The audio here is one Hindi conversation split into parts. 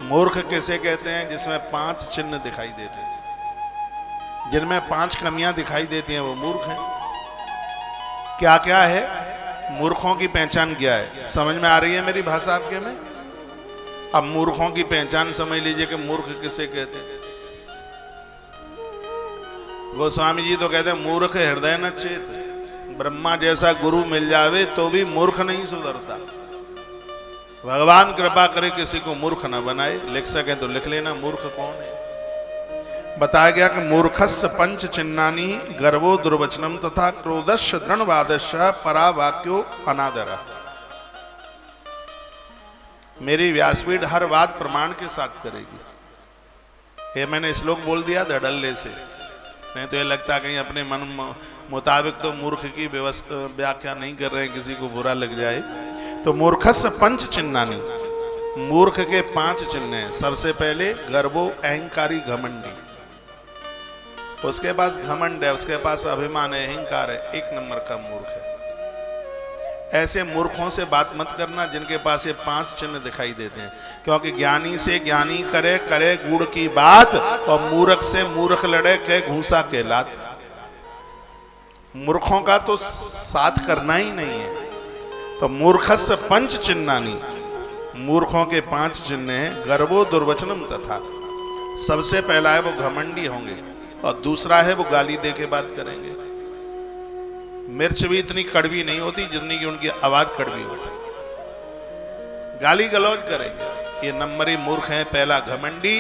मूर्ख किसे कहते हैं? जिसमें 5 चिन्ह दिखाई देते हैं, जिनमें 5 कमियां दिखाई देती हैं, वो मूर्ख है। क्या क्या है? मूर्खों की पहचान क्या है? समझ में आ रही है मेरी भाषा आपके में? अब मूर्खों की पहचान समझ लीजिए कि मूर्ख किसे कहते हैं। गोस्वामी जी तो कहते हैं मूर्ख हृदय न चेत। ब्रह्मा जैसा गुरु मिल जावे तो भी मूर्ख नहीं सुधरता। भगवान कृपा करे किसी को मूर्ख न बनाए। लिख सके तो लिख लेना मूर्ख कौन है। बताया गया कि मूर्खस्य 5 चिन्हानि गर्वो दुर्वचनम तथा क्रोधस्य दृढ़वादस्य परावाक्यो अनादर। मेरी व्यासपीठ हर बात प्रमाण के साथ करेगी। ये मैंने श्लोक बोल दिया धड़ल्ले से, नहीं तो ये लगता कहीं अपने मन मुताबिक तो मूर्ख की व्यवस्था व्याख्या नहीं कर रहे हैं, किसी को बुरा लग जाए। तो मूर्खस्य 5 चिन्हानि, मूर्ख के 5 चिन्ह हैं। सबसे पहले गर्वो अहंकारी घमंडी, उसके पास घमंड है, उसके पास अभिमान है, अहंकार है, 1 नंबर का मूर्ख है। ऐसे मूर्खों से बात मत करना जिनके पास ये 5 चिन्ह दिखाई देते हैं, क्योंकि ज्ञानी से ज्ञानी करे करे गुड़ की बात, और मूर्ख से मूर्ख लड़े के घूसा के लात। मूर्खों का तो साथ करना ही नहीं है। तो मूर्खस्य 5 चिन्हानि, मूर्खों के 5 चिन्ह हैं। गर्वो दुर्वचनम तथा, सबसे पहला है वो घमंडी होंगे, और दूसरा है वो गाली दे के बात करेंगे। मिर्च भी इतनी कड़वी नहीं होती जितनी कि उनकी आवाज कड़वी होती, गाली गलौज करेंगे। ये नंबरी मूर्ख है। पहला घमंडी,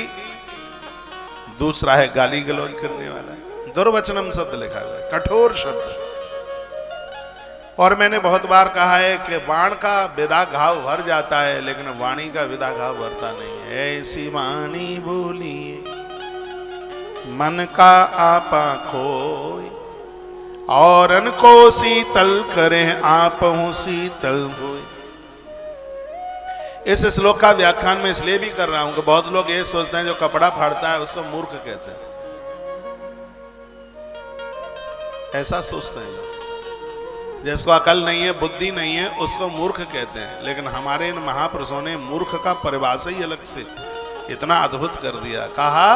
दूसरा है गाली गलौज करने वाला। दुर्वचनम शब्द लिखा हुआ है, कठोर शब्द। और मैंने बहुत बार कहा है कि बाण का विदा घाव भर जाता है, लेकिन वाणी का विदा घाव भरता नहीं है। ऐसी वाणी बोलिए मन का आपा खोए, और अनको शीतल करें आप हूं शीतल होए। इस श्लोक का व्याख्यान मैं इसलिए भी कर रहा हूं कि बहुत लोग ये सोचते हैं जो कपड़ा फाड़ता है उसको मूर्ख कहते हैं। ऐसा सोचते हैं, जिसको अकल नहीं है, बुद्धि नहीं है, उसको मूर्ख कहते हैं। लेकिन हमारे इन महापुरुषों ने मूर्ख का परिभाषा ही अलग से इतना अद्भुत कर दिया। कहा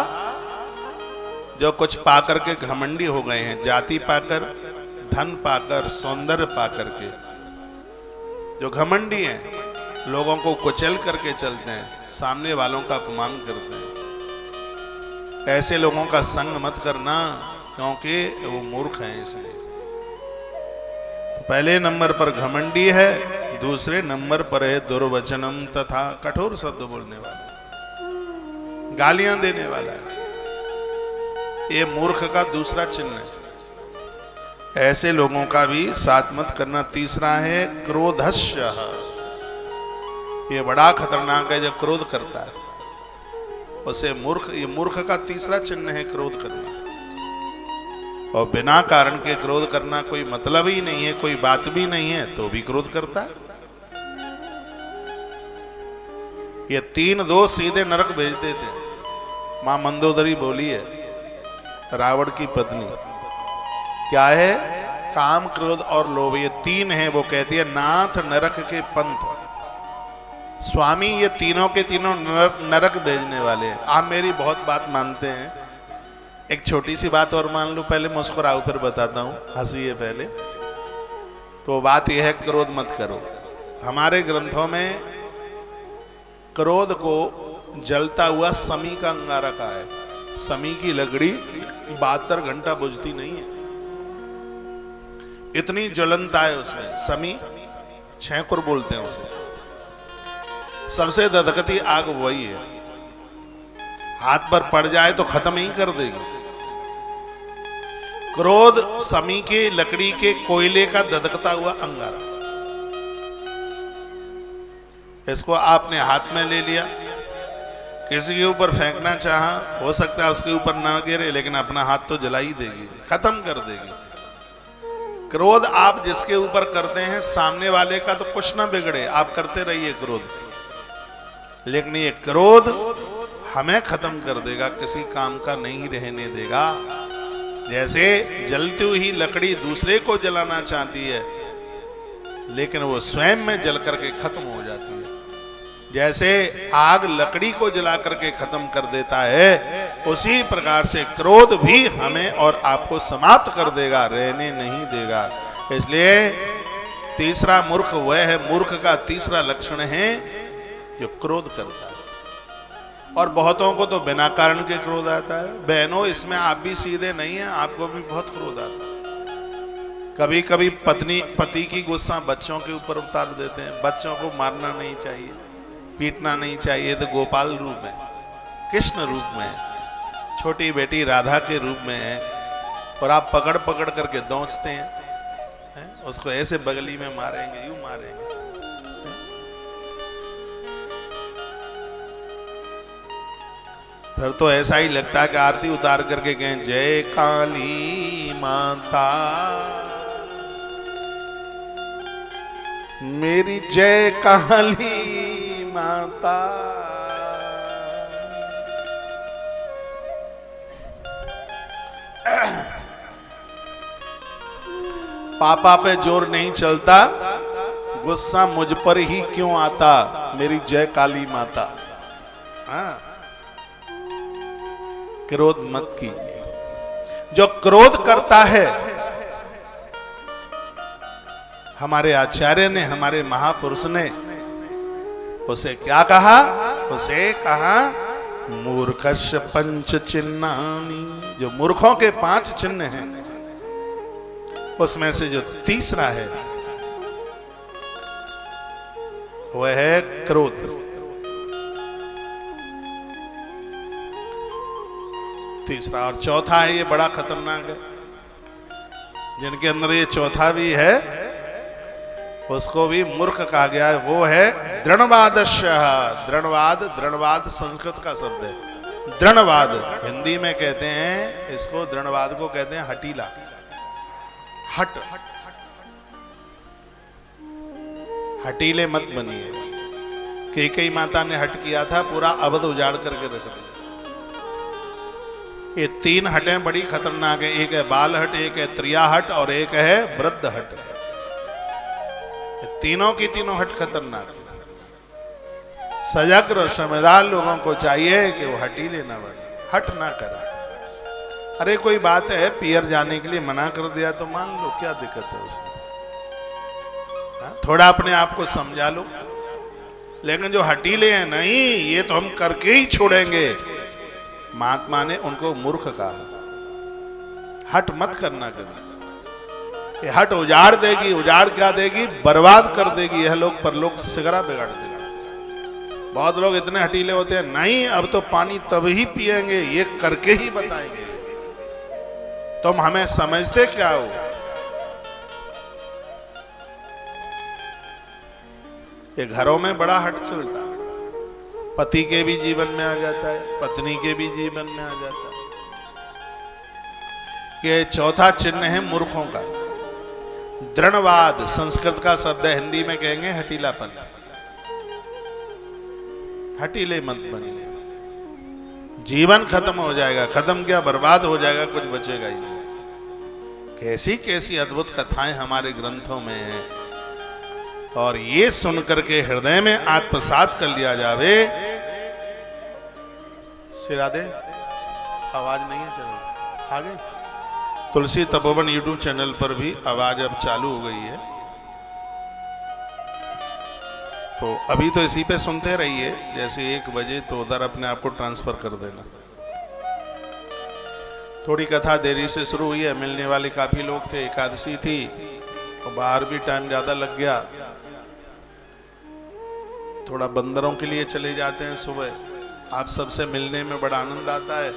जो कुछ पाकर के घमंडी हो गए हैं, जाति पाकर, धन पाकर, सौंदर्य पाकर के, जो घमंडी हैं, लोगों को कुचल करके चलते हैं, सामने वालों का अपमान करते हैं, ऐसे लोगों का संग मत करना, क्योंकि वो मूर्ख हैं। इसलिए तो पहले नंबर पर घमंडी है, दूसरे नंबर पर है दुर्वचनम तथा कठोर शब्द बोलने वाला, गालियां देने वाला है। ये मूर्ख का दूसरा चिन्ह है। ऐसे लोगों का भी साथ मत करना। तीसरा है क्रोधस्य, ये बड़ा खतरनाक है जो क्रोध करता है, उसे मूर्ख, ये मूर्ख का तीसरा चिन्ह है क्रोध करना। और बिना कारण के क्रोध करना, कोई मतलब ही नहीं है, कोई बात भी नहीं है, तो भी क्रोध करता है। ये 3 दोष सीधे नरक भेज देते हैं। मां मंदोदरी बोली है, रावण की पत्नी, क्या है? काम, क्रोध और लोभ, ये 3 हैं। वो कहती है नाथ नरक के पंथ, स्वामी ये तीनों के तीनों नरक भेजने वाले हैं। आप मेरी बहुत बात मानते हैं। एक छोटी सी बात और मान लो, पहले मुस्कुराओ फिर बताता हूं, हंसी है पहले। तो बात यह है, क्रोध मत करो। हमारे ग्रंथों में क्रोध को जलता हुआ समी का अंगारा कहा है। समी की लकड़ी 72 घंटा बुझती नहीं है, इतनी ज्वलंता है उसमें। समी 6 बोलते हैं उसे। सबसे धधकती आग वही है, हाथ पर पड़ जाए तो खत्म ही कर देगी। क्रोध समी के लकड़ी के कोयले का धधकता हुआ अंगारा। इसको आपने हाथ में ले लिया, किसी के ऊपर फेंकना चाहा, हो सकता है उसके ऊपर ना गिरे, लेकिन अपना हाथ तो जला ही देगी, खत्म कर देगी। क्रोध आप जिसके ऊपर करते हैं, सामने वाले का तो कुछ ना बिगड़े, आप करते रहिए क्रोध, लेकिन ये क्रोध हमें खत्म कर देगा, किसी काम का नहीं रहने देगा। जैसे जलती हुई लकड़ी दूसरे को जलाना चाहती है, लेकिन वो स्वयं में जल करके खत्म हो जाती है। जैसे आग लकड़ी को जला करके खत्म कर देता है, उसी प्रकार से क्रोध भी हमें और आपको समाप्त कर देगा, रहने नहीं देगा। इसलिए तीसरा मूर्ख वह है, मूर्ख का तीसरा लक्षण है जो क्रोध करता है। और बहुतों को तो बिना कारण के क्रोध आता है। बहनों, इसमें आप भी सीधे नहीं हैं, आपको भी बहुत क्रोध आता है। कभी कभी पति की गुस्सा बच्चों के ऊपर उतार देते हैं। बच्चों को मारना नहीं चाहिए, पीटना नहीं चाहिए, तो गोपाल रूप में, कृष्ण रूप में, छोटी बेटी राधा के रूप में है, और आप पकड़ पकड़ करके दौड़ते हैं, उसको ऐसे बगली में मारेंगे, यूं मारेंगे। फिर तो ऐसा ही लगता है कि आरती उतार करके कहें जय काली माता, मेरी जय काली माता। पापा पे जोर नहीं चलता, गुस्सा मुझ पर ही क्यों आता, मेरी जय काली माता। हाँ, क्रोध मत कीजिए। जो क्रोध करता है, हमारे आचार्य ने, हमारे महापुरुष ने उसे क्या कहा? उसे कहा मूर्खस्य पंच चिन्हानि। जो मूर्खों के 5 चिन्ह हैं, उसमें से जो तीसरा है वह है क्रोध। तीसरा और चौथा है, ये बड़ा खतरनाक है। जिनके अंदर ये चौथा भी है, उसको भी मूर्ख कहा गया है। वो है दृढ़वादस्य। दृढ़वाद संस्कृत का शब्द है। दृढ़वाद हिंदी में कहते हैं, इसको दृढ़वाद को कहते हैं हटीला, हट। हटीले मत बनिए। कैकेयी माता ने हट किया था, पूरा अवध उजाड़ करके रख दिया। ये 3 हटें बड़ी खतरनाक है। एक है बाल हट, एक है त्रिया हट, और एक है वृद्ध हट। तीनों की तीनों हट खतरनाक है। सजग और समझदार लोगों को चाहिए कि वो हटीले ना बने, हट ना करें। अरे कोई बात है, पियर जाने के लिए मना कर दिया तो मान लो, क्या दिक्कत है उसमें? थोड़ा अपने आप को समझा लो। लेकिन जो हटीले हैं, नहीं ये तो हम करके ही छोड़ेंगे, महात्मा ने उनको मूर्ख कहा। हट मत करना कभी। ये हट उजाड़ देगी। उजाड़ क्या देगी? बर्बाद कर देगी। यह लोग परलोक सिगरा बिगाड़ देगी। बहुत लोग इतने हटीले होते हैं, नहीं अब तो पानी तब ही पिएंगे, ये करके ही बताएंगे। तुम हमें समझते क्या हो? ये घरों में बड़ा हट चलता है। पति के भी जीवन में आ जाता है, पत्नी के भी जीवन में आ जाता है। ये चौथा चिन्ह है मूर्खों का। दृढ़वाद संस्कृत का शब्द है, हिंदी में कहेंगे हटीलापन। हटीले मत बनिए, जीवन खत्म हो जाएगा। खत्म क्या, बर्बाद हो जाएगा, कुछ बचेगा ही नहीं। कैसी कैसी अद्भुत कथाएं हमारे ग्रंथों में हैं, और ये सुनकर के हृदय में आत्मसात कर लिया जावे। सिरादे आवाज नहीं है, चलो आगे। तुलसी तपोवन यूट्यूब चैनल पर भी आवाज अब चालू हो गई है, तो अभी तो इसी पे सुनते रहिए। जैसे 1 बजे तो उधर अपने आप को ट्रांसफर कर देना। थोड़ी कथा देरी से शुरू हुई है, मिलने वाले काफी लोग थे, एकादशी थी, और बाहर भी टाइम ज्यादा लग गया। थोड़ा बंदरों के लिए चले जाते हैं सुबह। आप सबसे मिलने में बड़ा आनंद आता है।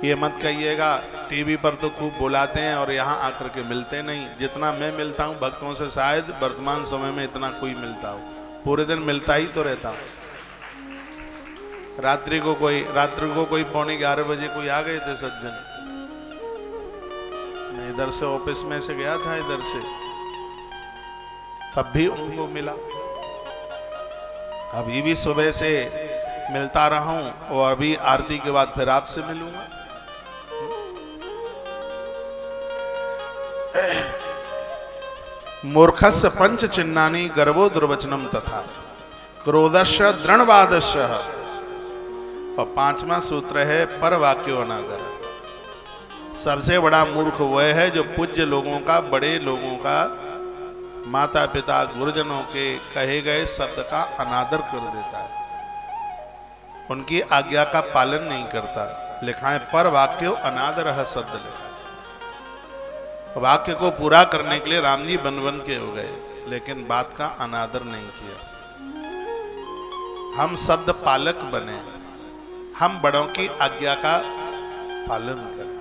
ये मत कहिएगा टीवी पर तो खूब बुलाते हैं और यहाँ आकर के मिलते नहीं। जितना मैं मिलता हूँ भक्तों से, शायद वर्तमान समय में इतना कोई मिलता हो। पूरे दिन मिलता ही तो रहता हूँ। रात्रि को कोई 11:45 बजे कोई आ गए थे सज्जन। मैं इधर से ऑफिस में से गया था, इधर से, तब भी उनको मिला। अभी भी सुबह से मिलता रहा हूं, और अभी आरती के बाद फिर आपसे मिलूंगा। मूर्खस्य पंच चिन्हानि गर्भो दुर्वचनम तथा। क्रोधस्य दृढ़वादस्य। और पांचवा सूत्र है पर वाक्यो अनादर। सबसे बड़ा मूर्ख वह है जो पूज्य लोगों का, बड़े लोगों का, माता पिता गुरुजनों के कहे गए शब्द का अनादर कर देता है, उनकी आज्ञा का पालन नहीं करता। लिखा है पर वाक्यो अनादर शब्द लिखा। वाक्य को पूरा करने के लिए राम जी बन बन के हो गए, लेकिन बात का अनादर नहीं किया। हम शब्द पालक बने, हम बड़ों की आज्ञा का पालन करें।